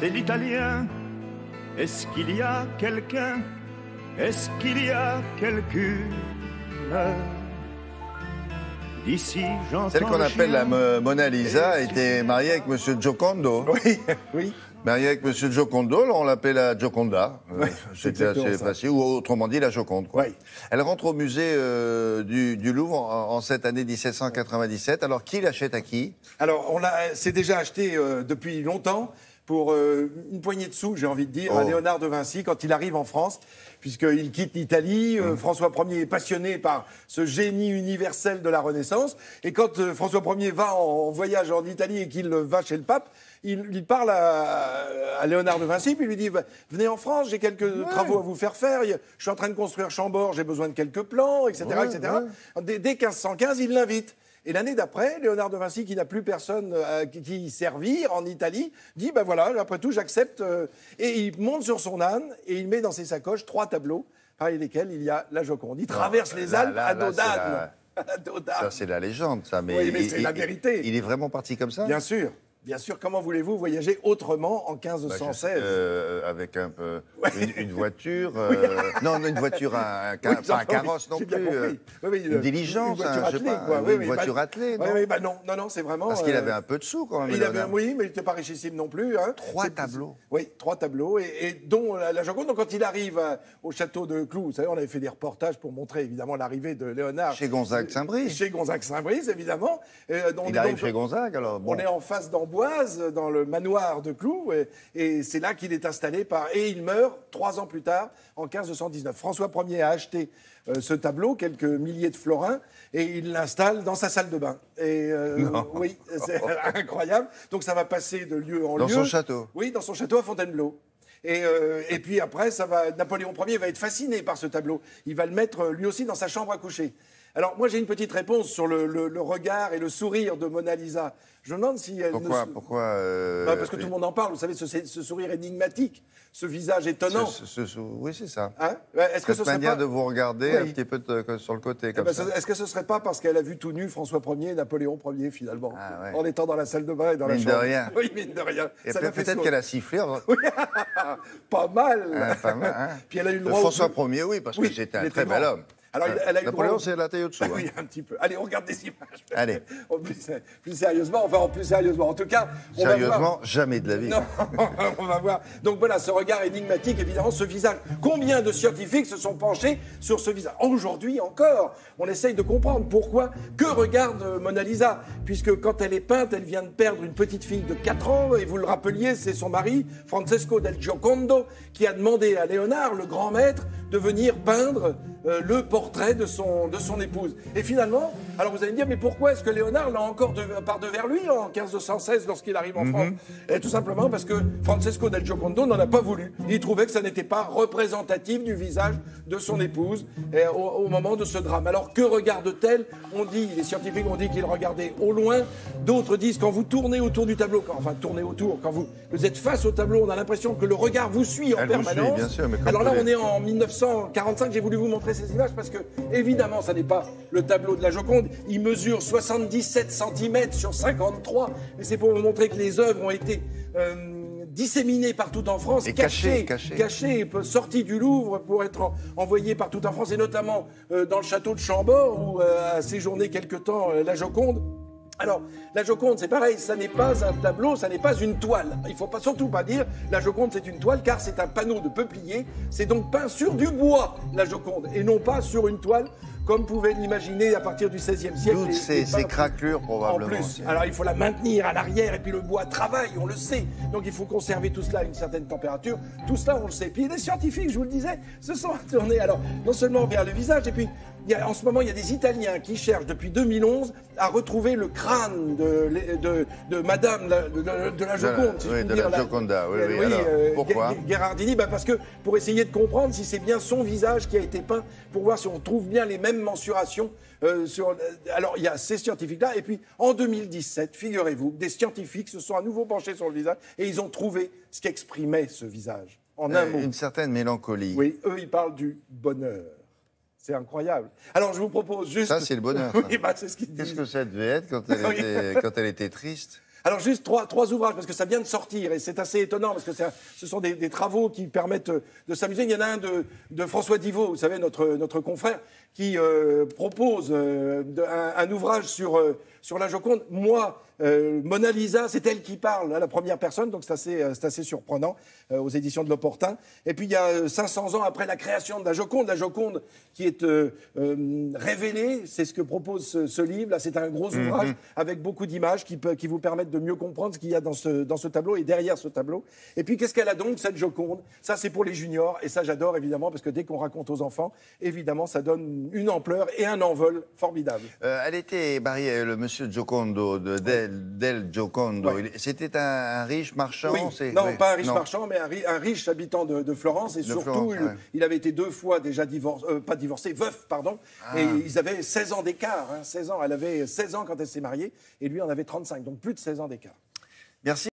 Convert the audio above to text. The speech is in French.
c'est l'italien. Est-ce qu'il y a quelqu'un? Est-ce qu'il y a quelqu'une? D'ici, j'entends Celle qu'on appelle la Mona Lisa était mariée avec Monsieur Giocondo. Oui, oui. Mariée avec Monsieur Giocondo, on l'appelait la Gioconda. C'était assez facile, ou autrement dit la Joconde. Quoi. Oui. Elle rentre au musée du Louvre en cette année 1797. Alors, qui l'achète à qui? Alors, c'est déjà acheté depuis longtemps pour une poignée de sous, j'ai envie de dire, à Léonard de Vinci quand il arrive en France, puisqu'il quitte l'Italie. François Ier est passionné par ce génie universel de la Renaissance. Et quand François Ier va en voyage en Italie et qu'il va chez le pape, il parle à Léonard de Vinci, puis il lui dit « Venez en France, j'ai quelques travaux à vous faire faire. Je suis en train de construire Chambord, j'ai besoin de quelques plans, etc. etc. » Dès 1515, il l'invite. Et l'année d'après, Léonard de Vinci, qui n'a plus personne qui servir en Italie, dit ben voilà, après tout, j'accepte. Et il monte sur son âne et il met dans ses sacoches 3 tableaux, parmi lesquels il y a la Joconde. Il traverse les Alpes à dos d'âne. Ça, c'est la légende, ça. Mais, oui, mais c'est la vérité. Il est vraiment parti comme ça? Bien sûr. Bien sûr, comment voulez-vous voyager autrement en 1516 avec un peu une voiture, non, une voiture, pas un carrosse non plus, une diligence, une voiture attelée, non? Oui, non, c'est vraiment... Parce qu'il avait un peu de sous quand même. Oui, mais il n'était pas richissime non plus. Hein. 3 tableaux. Oui, 3 tableaux, et dont la Joconde. Donc quand il arrive au château de Cloux, vous savez, on avait fait des reportages pour montrer évidemment l'arrivée de Léonard. Chez Gonzague-Saint-Brice. Chez Gonzague-Saint-Brice, évidemment. Il arrive chez Gonzague, alors. On est en face d'Amboise, dans le manoir de Cloux, et c'est là qu'il est installé et il meurt 3 ans plus tard, en 1519. François Ier a acheté ce tableau, quelques milliers de florins, et il l'installe dans sa salle de bain. Et oui, c'est incroyable. Donc ça va passer de lieu en lieu. Dans son château. Oui, dans son château à Fontainebleau. Et puis après, Napoléon Ier va être fasciné par ce tableau. Il va le mettre lui aussi dans sa chambre à coucher. Alors moi j'ai une petite réponse sur le regard et le sourire de Mona Lisa. Je me demande si elle Pourquoi parce que tout le monde en parle, vous savez, ce sourire énigmatique, ce visage étonnant. Oui, c'est ça. Hein? Est-ce que ce serait manière pas... de vous regarder un petit peu sur le côté, comme ça. Est-ce que ce serait pas parce qu'elle a vu tout nu François Ier et Napoléon Ier, finalement, en étant dans la salle de bain et dans la chambre? Mine de rien. Oui, mine de rien. Et peut-être qu'elle a sifflé. Oui. Pas mal. Pas mal, hein. Puis elle a eu le droit François Ier, oui, parce que c'était un très bel homme. Alors, elle a eu Napoléon, c'est la taille au-dessous. Oui, un petit peu. Allez, on regarde des images. Allez. Plus sérieusement, En tout cas, on va voir. Jamais de la vie. Non, on va voir. Donc voilà, ce regard énigmatique, évidemment, ce visage. Combien de scientifiques se sont penchés sur ce visage? Aujourd'hui encore, on essaye de comprendre pourquoi. Que regarde Mona Lisa? Puisque quand elle est peinte, elle vient de perdre une petite fille de 4 ans, et vous le rappeliez, c'est son mari, Francesco del Giocondo, qui a demandé à Léonard, le grand maître, de venir peindre le portrait de son épouse. Et finalement, alors vous allez me dire, mais pourquoi est-ce que Léonard l'a encore par devers lui en 1516 lorsqu'il arrive en France? Et tout simplement parce que Francesco del Giocondo n'en a pas voulu. Il trouvait que ça n'était pas représentatif du visage de son épouse au moment de ce drame. Alors que regarde-t-elle? Les scientifiques ont dit qu'il regardait au loin. D'autres disent quand vous tournez autour du tableau, quand vous êtes face au tableau, on a l'impression que le regard vous suit en permanence. Vous suit, bien sûr, mais alors là, on est en 1945, j'ai voulu vous montrer ces images parce que, évidemment, ça n'est pas le tableau de la Joconde. Il mesure 77 cm sur 53. Mais c'est pour vous montrer que les œuvres ont été disséminées partout en France, et cachées, sorties du Louvre pour être envoyées partout en France, et notamment dans le château de Chambord où a séjourné quelque temps la Joconde. Alors, la Joconde, c'est pareil, ça n'est pas un tableau, ça n'est pas une toile. Il ne faut surtout pas dire la Joconde, c'est une toile, car c'est un panneau de peuplier. C'est donc peint sur du bois, la Joconde, et non pas sur une toile, comme pouvait l'imaginer à partir du XVIe siècle. Toutes ces craquelures, probablement. En plus, alors il faut la maintenir à l'arrière, et puis le bois travaille, on le sait. Donc il faut conserver tout cela à une certaine température. Tout cela, on le sait. Puis les scientifiques, je vous le disais, se sont tournés, alors, non seulement vers le visage, et puis en ce moment, il y a des Italiens qui cherchent depuis 2011 à retrouver le crâne de Madame de la Joconde. De la Gioconda, oui. Alors, pourquoi Gherardini, parce que pour essayer de comprendre si c'est bien son visage qui a été peint, pour voir si on trouve bien les mêmes mensurations. Alors, il y a ces scientifiques-là. Et puis, en 2017, figurez-vous, des scientifiques se sont à nouveau penchés sur le visage et ils ont trouvé ce qu'exprimait ce visage. En un mot. Une certaine mélancolie. Oui, eux, ils parlent du bonheur. C'est incroyable. Alors, je vous propose juste... Ça, c'est le bonheur. Oui, c'est ce qu'ils disent. Qu'est-ce que ça devait être quand elle était triste? Alors juste trois ouvrages, parce que ça vient de sortir, et c'est assez étonnant, parce que ce sont des travaux qui permettent de s'amuser. Il y en a un de François Divot, vous savez, notre confrère, qui propose un ouvrage sur la Joconde. Moi, Mona Lisa, c'est elle qui parle à la première personne, donc c'est assez surprenant, aux éditions de l'Opportun. Et puis il y a 500 ans après la création de la Joconde qui est révélée, c'est ce que propose ce livre. Là, c'est un gros ouvrage avec beaucoup d'images qui vous permettent de mieux comprendre ce qu'il y a dans ce tableau et derrière ce tableau. Et puis qu'est-ce qu'elle a donc, cette Joconde? Ça, c'est pour les juniors, et ça, j'adore évidemment, parce que dès qu'on raconte aux enfants, évidemment, ça donne une ampleur et un envol formidable. Elle était mariée, le monsieur Giocondo, del Giocondo. Ouais. C'était un riche marchand? Oui. Non, pas un riche marchand, mais un riche habitant de Florence. Et surtout, il avait été 2 fois déjà veuf, pardon. Et ils avaient 16 ans d'écart. 16 ans. Elle avait 16 ans quand elle s'est mariée, et lui en avait 35. Donc plus de 16 ans d'écart. Merci.